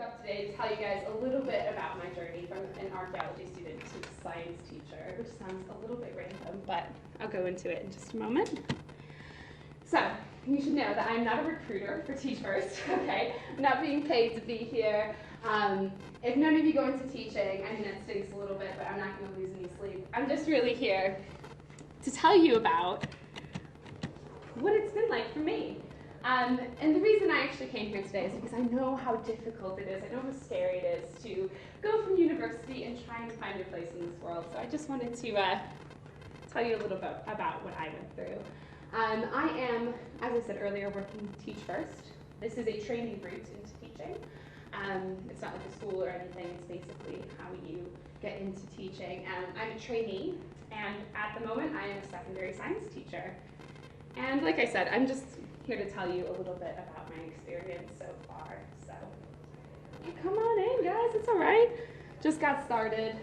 Up today to tell you guys a little bit about my journey from an archaeology student to a science teacher, which sounds a little bit random, but I'll go into it in just a moment. So, you should know that I'm not a recruiter for Teach First, okay? I'm not being paid to be here. If none of you go into teaching, I mean, that stinks a little bit, but I'm not going to lose any sleep. I'm just really here to tell you about what it's been like for me. And the reason I actually came here today is because I know how difficult it is. I know how scary it is to go from university and trying to find your place in this world. So I just wanted to tell you a little bit about what I went through. I am, as I said earlier, working Teach First. This is a training route into teaching. It's not like a school or anything. It's basically how you get into teaching. I'm a trainee, and at the moment I am a secondary science teacher. And like I said, I'm just here to tell you a little bit about my experience so far. So, come on in, guys. It's all right. Just got started.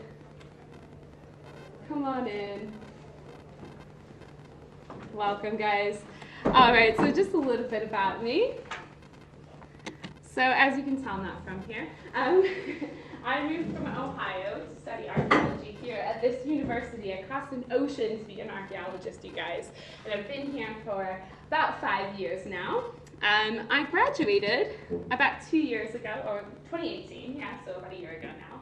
Come on in. Welcome, guys. All right, so just a little bit about me. So, as you can tell, I'm not from here. I moved from Ohio to study archaeology here at this university across an ocean to be an archaeologist, you guys. And I've been here for about 5 years now. I graduated about 2 years ago, or 2018, yeah, so about a year ago now.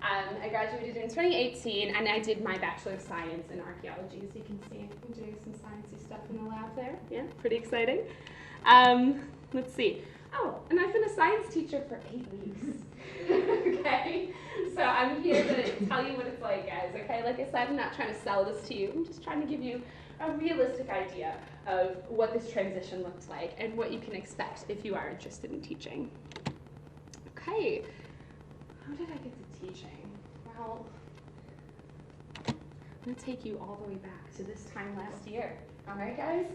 I graduated in 2018, and I did my Bachelor of Science in Archaeology. As you can see, I'm doing some sciencey stuff in the lab there. Yeah, pretty exciting. Let's see. Oh, and I've been a science teacher for 8 weeks. Okay, so I'm here to tell you what it's like, guys. Okay, like I said, I'm not trying to sell this to you. I'm just trying to give you a realistic idea of what this transition looks like and what you can expect if you are interested in teaching. Okay, how did I get to teaching? Well, I'm going to take you all the way back to this time last year. All right, guys?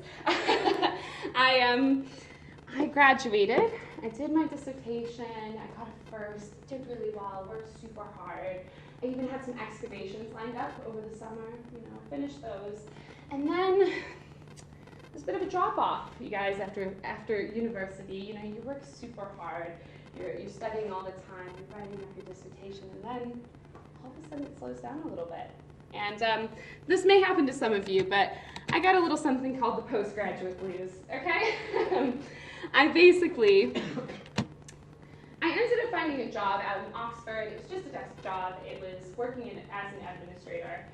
I graduated, I did my dissertation, I got a first, did really well, worked super hard. I even had some excavations lined up over the summer, finished those. And then there's a bit of a drop off, you guys, after university. You work super hard, you're studying all the time, you're writing up your dissertation, and then all of a sudden it slows down a little bit. And this may happen to some of you, but I got a little something called the postgraduate blues, okay? I ended up finding a job out in Oxford. It was just a desk job. It was working as an administrator.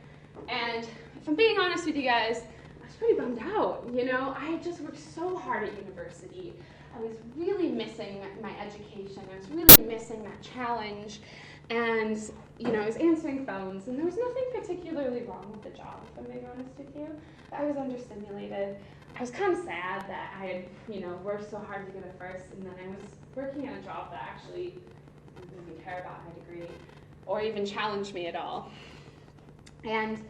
And if I'm being honest with you guys, I was pretty bummed out. I had just worked so hard at university. I was really missing my education. I was really missing that challenge. And, I was answering phones, and there was nothing particularly wrong with the job, if I'm being honest with you. I was understimulated. I was kind of sad that I had, worked so hard to get a first, and then I was working at a job that actually didn't even care about my degree or even challenged me at all. And,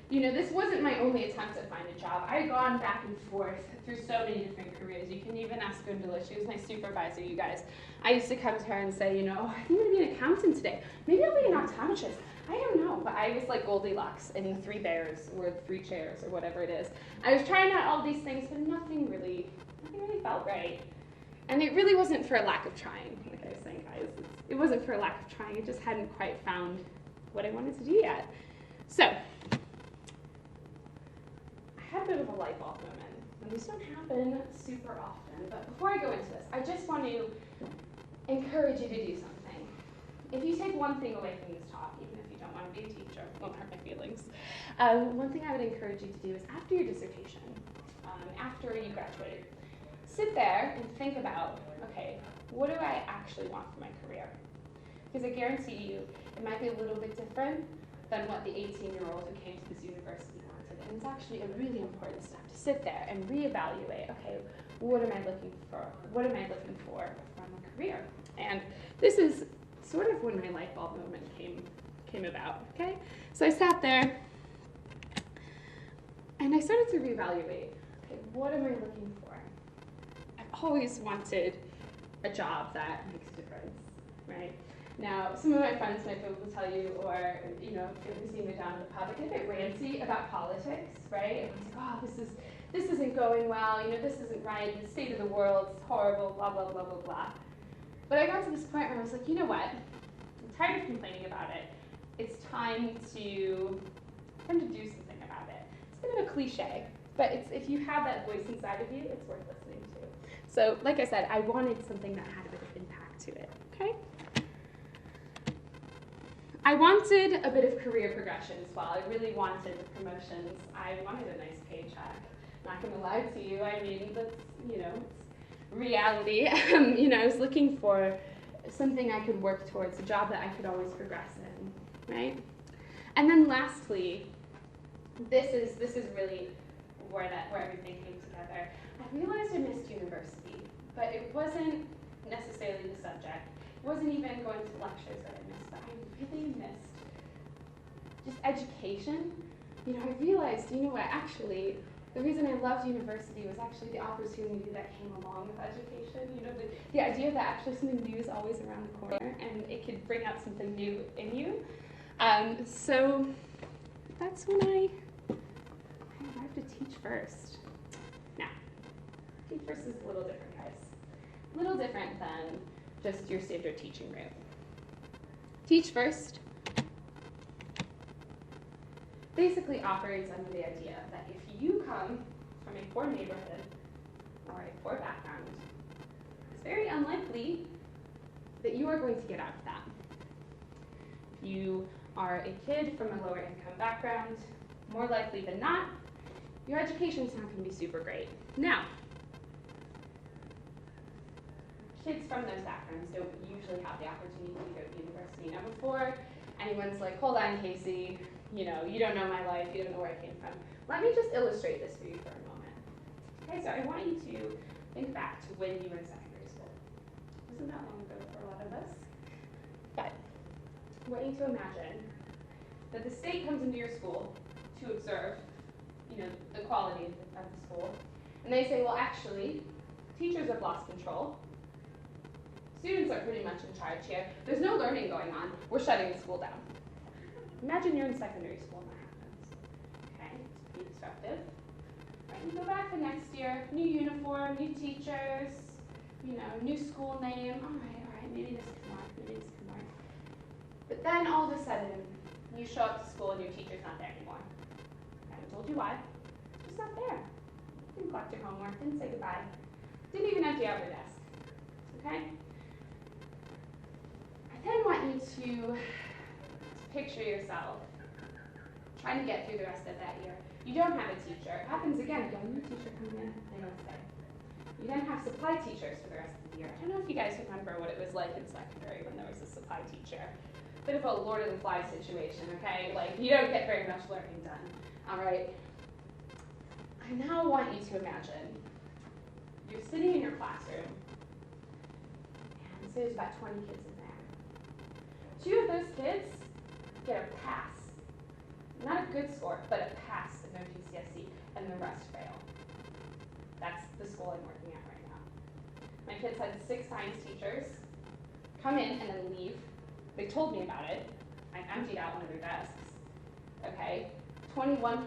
this wasn't my only attempt to find a job. I had gone back and forth through so many different careers. You can even ask Gundula. She was my supervisor, you guys. I used to come to her and say, oh, I think I'm going to be an accountant today. Maybe I'll be an optometrist. I don't know, but I was like Goldilocks in the 3 bears or the 3 chairs or whatever it is. I was trying out all these things, but nothing really felt right. And it really wasn't for a lack of trying, like I was saying, guys. It wasn't for a lack of trying. I just hadn't quite found what I wanted to do yet. So, I had a bit of a light bulb moment. And these don't happen super often, but before I go into this, I just want to encourage you to do something. If you take one thing away from this talk, even if you don't want to be a teacher, won't hurt my feelings, one thing I would encourage you to do is after your dissertation, after you graduate, sit there and think about, okay, what do I actually want for my career? Because I guarantee you, it might be a little bit different than what the 18-year-old who came to this university wanted. And it's actually a really important step to sit there and reevaluate, okay, what am I looking for? What am I looking for from a career? And this is sort of when my light bulb moment came about, okay? So I sat there and I started to reevaluate, okay, what am I looking for? I've always wanted a job that makes a difference, right? Now, some of my friends might be able to tell you, or, if you see me down in the pub, I get a bit ranty about politics, right? Everyone's like, oh, this isn't going well, this isn't right, the state of the world is horrible, blah, blah, blah, blah, blah. But I got to this point where I was like, you know what? I'm tired of complaining about it. It's time to do something about it. It's a bit of a cliche, but if you have that voice inside of you, it's worth listening to. So, like I said, I wanted something that had a bit of impact to it, okay? I wanted a bit of career progression as well. I really wanted the promotions. I wanted a nice paycheck. Not gonna lie to you, I mean, that's, it's reality. I was looking for something I could work towards, a job that I could always progress in, right? And then lastly, this is really where everything came together. I realized I missed university, but it wasn't necessarily the subject. It wasn't even going to lectures that I missed, but I really missed just education. I realized, actually, the reason I loved university was actually the opportunity that came along with education. The idea that actually something new is always around the corner and it could bring out something new in you. So that's when I arrived at Teach First. Now, Teach First is a little different, guys. A little different than just your standard teaching route. Teach First basically operates under the idea that if you come from a poor neighborhood or a poor background, it's very unlikely that you are going to get out of that. If you are a kid from a lower income background, more likely than not, your education's not going to be super great. Now, kids from those backgrounds don't usually have the opportunity to go to university. Now, before anyone's like, hold on, Casey, you don't know my life, you don't know where I came from. Let me just illustrate this for you for a moment. Okay, so I want you to think back to when you were in secondary school. Wasn't that long ago for a lot of us? But I want you to imagine that the state comes into your school to observe, the quality of the school, and they say, well, actually, teachers have lost control. Students are pretty much in charge here. There's no learning going on. We're shutting the school down. Imagine you're in secondary school and that happens. Okay, it's pretty disruptive. Right, you go back the next year, new uniform, new teachers, new school name. All right, maybe this could work, maybe this could work. But then all of a sudden, you show up to school and your teacher's not there anymore. I haven't told you why. Just not there. Didn't collect your homework, didn't say goodbye, didn't even empty out your desk. Okay? I then want you to picture yourself trying to get through the rest of that year. You don't have a teacher. It happens again. You got a new teacher coming in, they don't stay. You then have supply teachers for the rest of the year. I don't know if you guys remember what it was like in secondary when there was a supply teacher. Bit of a Lord of the Flies situation, okay? Like, you don't get very much learning done, all right? I now want you to imagine you're sitting in your classroom, and say there's about 20 kids in there. 2 of those kids get a pass. Not a good score, but a pass in their GCSE, and the rest fail. That's the school I'm working at right now. My kids had 6 science teachers come in and then leave. They told me about it. I emptied out one of their desks. Okay, 21%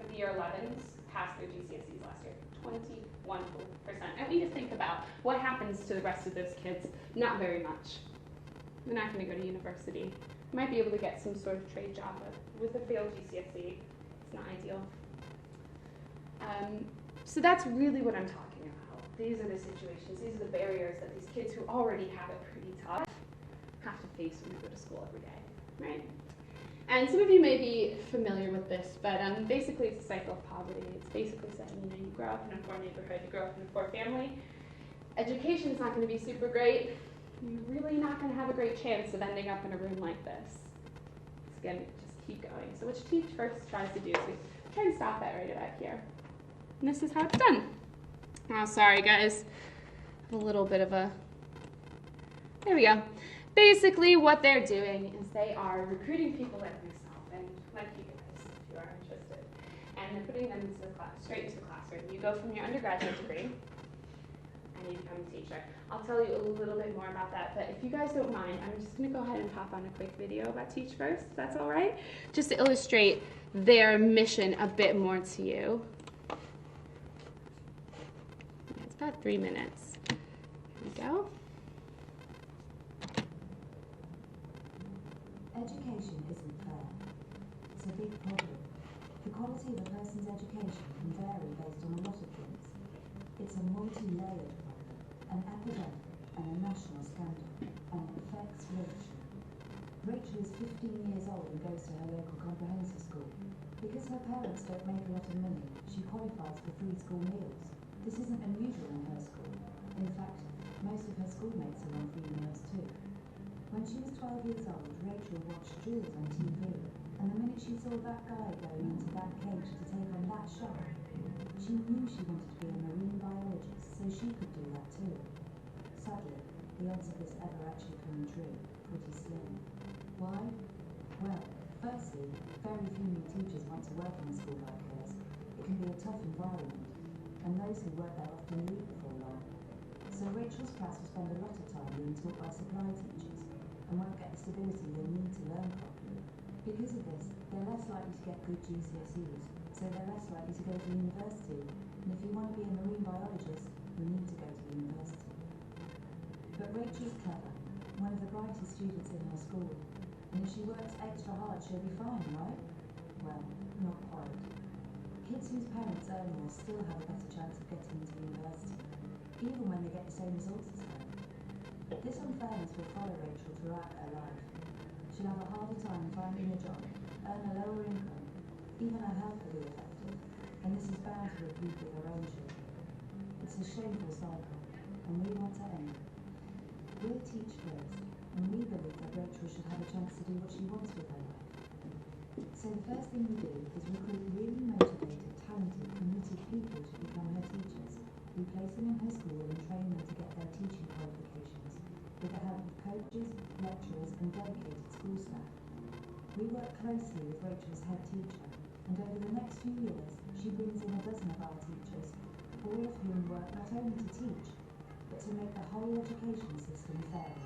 of the year 11s passed their GCSEs last year. 21%. I want you to think about what happens to the rest of those kids. Not very much. They're not going to go to university. Might be able to get some sort of trade job with a failed GCSE. It's not ideal. So that's really what I'm talking about. These are the situations, these are the barriers that these kids who already have it pretty tough have to face when they go to school every day, right? And some of you may be familiar with this, but basically it's a cycle of poverty. It's basically saying, you grow up in a poor neighborhood, you grow up in a poor family. Education is not going to be super great. You're really not going to have a great chance of ending up in a room like this. It's going to just keep going. So what Teach First tries to do is we try and stop that right about here. And this is how it's done. Oh, sorry guys. A little bit of a, there we go. Basically what they're doing is they are recruiting people like myself and like you guys if you are interested. And they're putting them into the class, straight into the classroom. You go from your undergraduate degree and you become a teacher. I'll tell you a little bit more about that, but if you guys don't mind, I'm just going to go ahead and pop on a quick video about Teach First, if that's all right, just to illustrate their mission a bit more to you. It's about 3 minutes. Here we go. Education isn't fair. It's a big problem. The quality of a person's education can vary based on a lot of things. It's a multi-layered problem, an epidemic, and a national scandal, and it affects Rachel. Rachel is 15 years old and goes to her local comprehensive school. Because her parents don't make a lot of money, she qualifies for free school meals. This isn't unusual in her school. In fact, most of her schoolmates are on free meals too. When she was 12 years old, Rachel watched Jules on TV, and the minute she saw that guy going into that cage to take on that shark, she knew she wanted to be a marine biologist so she could do that too. Sadly, the odds of this ever actually coming true pretty slim. Why? Well, firstly, very few new teachers want to work in a school like hers. It can be a tough environment, and those who work there often leave before long. So Rachel's class will spend a lot of time being taught by supply teachers, and won't get the stability they need to learn properly. Because of this, they're less likely to get good GCSEs, so they're less likely to go to university. And if you want to be a marine biologist, you need to go to university. But Rachel's clever, one of the brightest students in her school, and if she works extra hard, she'll be fine, right? Well, not quite. Kids whose parents earn more still have a better chance of getting into university, even when they get the same results as her. This unfairness will follow Rachel throughout her life. She'll have a harder time finding a job, earn a lower income, even her health will be affected, and this is bound to repeat with her own children. It's a shameful cycle, and we want to end it. We're Teach First, and we believe that Rachel should have a chance to do what she wants with her life. So the first thing we do is recruit really motivated, talented, committed people to become her teachers. We place them in her school and train them to get their teaching qualifications, with the help of coaches, lecturers, and dedicated school staff. We work closely with Rachel's head teacher, and over the next few years, she brings in a dozen of our teachers, all of whom work not only to teach, but to make the whole education system fairer.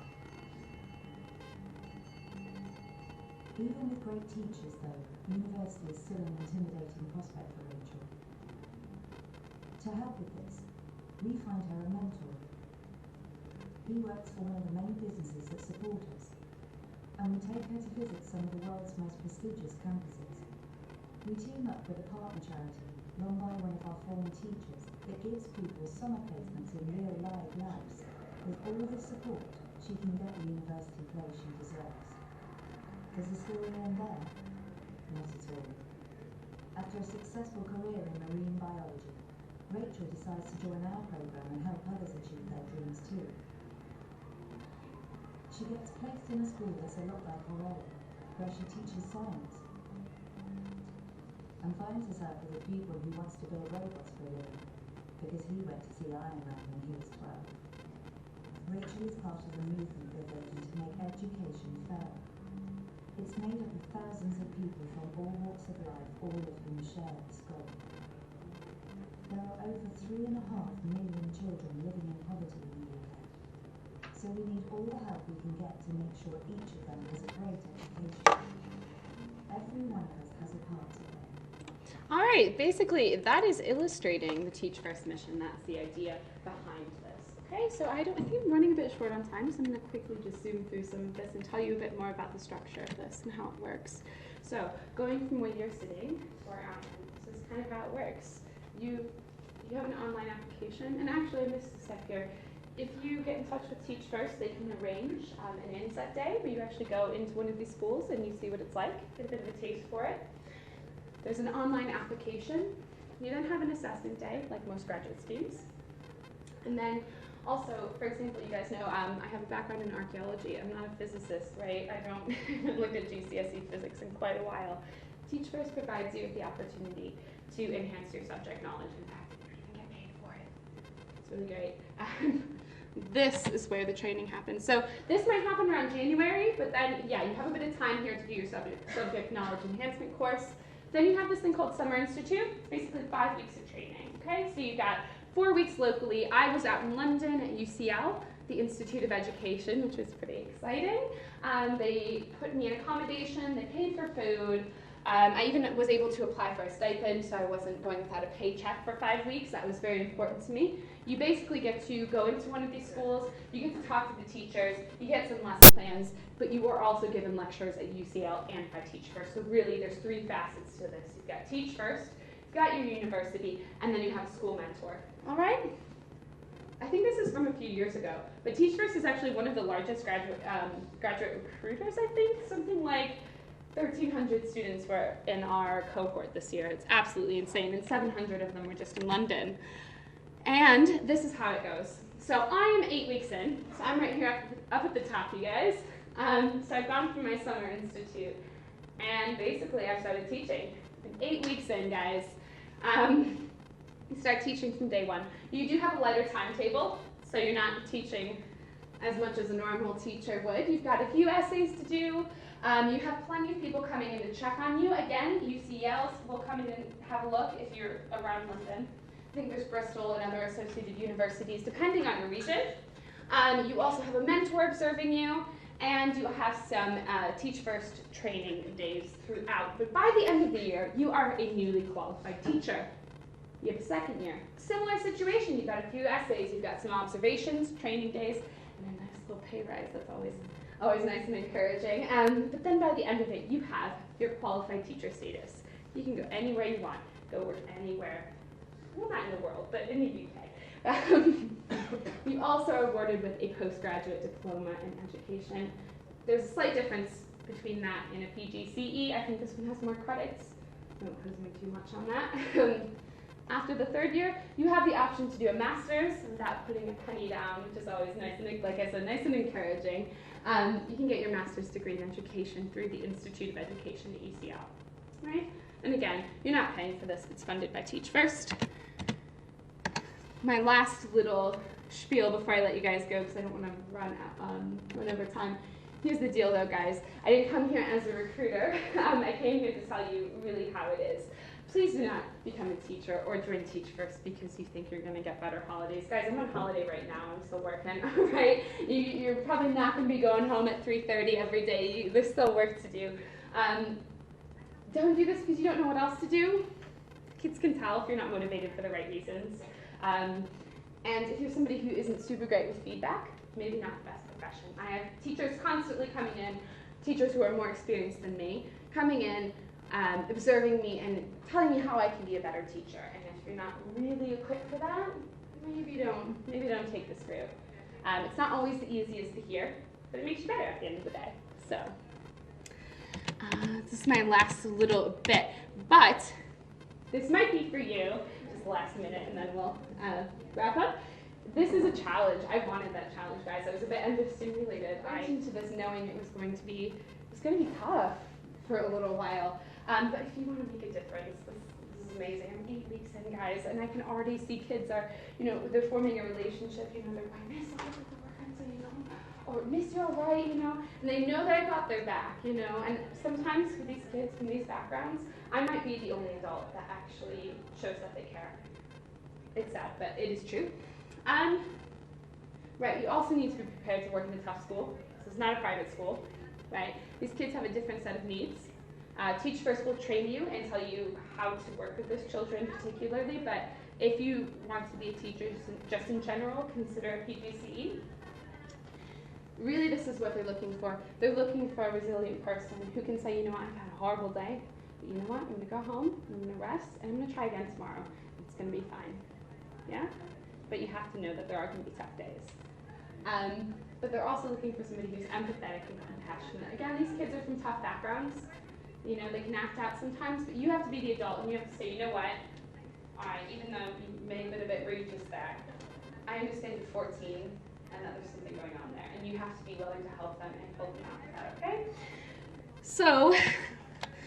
Even with great teachers, though, university is still an intimidating prospect for Rachel. To help with this, we find her a mentor. He works for one of the many businesses that support us, and we take her to visit some of the world's most prestigious campuses. We team up with a partner charity run by one of our former teachers that gives people summer placements in real live labs. With all the support, she can get the university place she deserves. Does the story end there? Not at all. After a successful career in marine biology, Rachel decides to join our program and help others achieve their dreams too. She gets placed in a school that's a lot like her own, where she teaches science, and finds herself with a pupil who wants to build robots for a living, because he went to see Iron Man when he was 12. Rachel is part of a movement we're building to make education fair. It's made up of thousands of people from all walks of life, all of whom share this goal. There are over 3.5 million children living in poverty in the UK, so we need all the help we can get to make sure each of them has a great education. Every one of us has a part to play. All right, basically that is illustrating the Teach First mission. That's the idea behind this. Okay, so I think I'm running a bit short on time, so I'm going to quickly just zoom through some of this and tell you a bit more about the structure of this and how it works. So going from where you're sitting to our outline, this is kind of how it works. You have an online application, and actually I missed a step here. If you get in touch with Teach First, they can arrange an inset day where you actually go into one of these schools and you see what it's like, get a bit of a taste for it. There's an online application. You then have an assessment day, like most graduate schemes. And then also, for example, you guys know I have a background in archaeology. I'm not a physicist, right? I haven't looked at GCSE physics in quite a while. Teach First provides you with the opportunity to enhance your subject knowledge. In fact, you even get paid for it. It's really great. This is where the training happens. So this might happen around January, but then, yeah, you have a bit of time here to do your subject knowledge enhancement course. Then you have this thing called Summer Institute. It's basically 5 weeks of training, okay? So you've got 4 weeks locally. I was out in London at UCL, the Institute of Education, which was pretty exciting. They put me in accommodation, they paid for food, I even was able to apply for a stipend, so I wasn't going without a paycheck for 5 weeks. That was very important to me. You basically get to go into one of these schools, you get to talk to the teachers, you get some lesson plans, but you are also given lectures at UCL and by Teach First. So really, there's 3 facets to this. You've got Teach First, you've got your university, and then you have a school mentor. All right? I think this is from a few years ago, but Teach First is actually one of the largest graduate recruiters, I think. Something like 1,300 students were in our cohort this year. It's absolutely insane, and 700 of them were just in London. And this is how it goes. So I am 8 weeks in, so I'm right here up at the top, you guys. So I've gone through my summer institute, and basically I started teaching. I'm 8 weeks in, guys. You start teaching from day 1. You do have a lighter timetable, so you're not teaching as much as a normal teacher would. You've got a few essays to do. You have plenty of people coming in to check on you. Again, UCL will come in and have a look if you're around London. I think there's Bristol and other associated universities, depending on your region. You also have a mentor observing you, and you have some Teach First training days throughout. But by the end of the year, you are a newly qualified teacher. You have a second year. Similar situation, you've got a few essays, you've got some observations, training days, and a nice little pay rise. That's always nice and encouraging. But then by the end of it, you have your qualified teacher status. You can go anywhere you want, go work anywhere. Well, not in the world, but in the UK. You also are awarded with a postgraduate diploma in education. There's a slight difference between that and a PGCE. I think this one has more credits. Don't quiz me too much on that. After the 3rd year, you have the option to do a master's without putting a penny down, which is always nice and, like I said, nice and encouraging. You can get your master's degree in education through the Institute of Education at UCL. Right? And again, you're not paying for this. It's funded by Teach First. My last little spiel before I let you guys go, because I don't want to run over time. Here's the deal, though, guys. I didn't come here as a recruiter. I came here to tell you really how it is. Please do not become a teacher or join Teach First because you think you're going to get better holidays. Guys, I'm on holiday right now. I'm still working, all right? You're probably not going to be going home at 3:30 every day. There's still work to do. Don't do this because you don't know what else to do. Kids can tell if you're not motivated for the right reasons. And if you're somebody who isn't super great with feedback, maybe not the best profession. I have teachers constantly coming in, teachers who are more experienced than me, coming in, observing me and telling me how I can be a better teacher. And if you're not really equipped for that, maybe don't take this route. It's not always the easiest to hear, but it makes you better at the end of the day. So this is my last little bit, but this might be for you, just last minute, and then we'll wrap up. This is a challenge. I wanted that challenge, guys. I was a bit understimulated. I went into this knowing it was going to be tough for a little while. But if you want to make a difference, this is amazing. I'm 8 weeks in, guys, and I can already see kids are, they're forming a relationship. They're like, Miss, I'll do the work on so or Miss, you're all right, and they know that I got their back, And sometimes for these kids from these backgrounds, I might be the only adult that actually shows that they care. It's sad, but it is true. Right, you also need to be prepared to work in a tough school. This is not a private school, right? These kids have a different set of needs. Teach First will train you and tell you how to work with those children particularly, but if you want to be a teacher just in general, consider a PGCE. Really, this is what they're looking for. They're looking for a resilient person who can say, I've had a horrible day, but you know what, I'm going to go home, I'm going to rest, and I'm going to try again tomorrow. It's going to be fine. Yeah? But you have to know that there are going to be tough days. But they're also looking for somebody who's empathetic and compassionate. Again, these kids are from tough backgrounds. They can act out sometimes, but you have to be the adult and you have to say, you know what? All right, even though you may have been a bit egregious there, I understand you're 14 and that there's something going on there, and you have to be willing to help them and help them out with that, okay? So,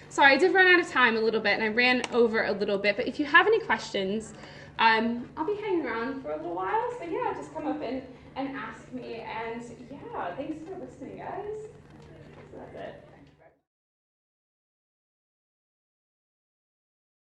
sorry, I did run out of time a little bit, and I ran over a little bit, but if you have any questions, I'll be hanging around for a little while, so yeah, just come up and ask me, and yeah, thanks for listening, guys. So that's it.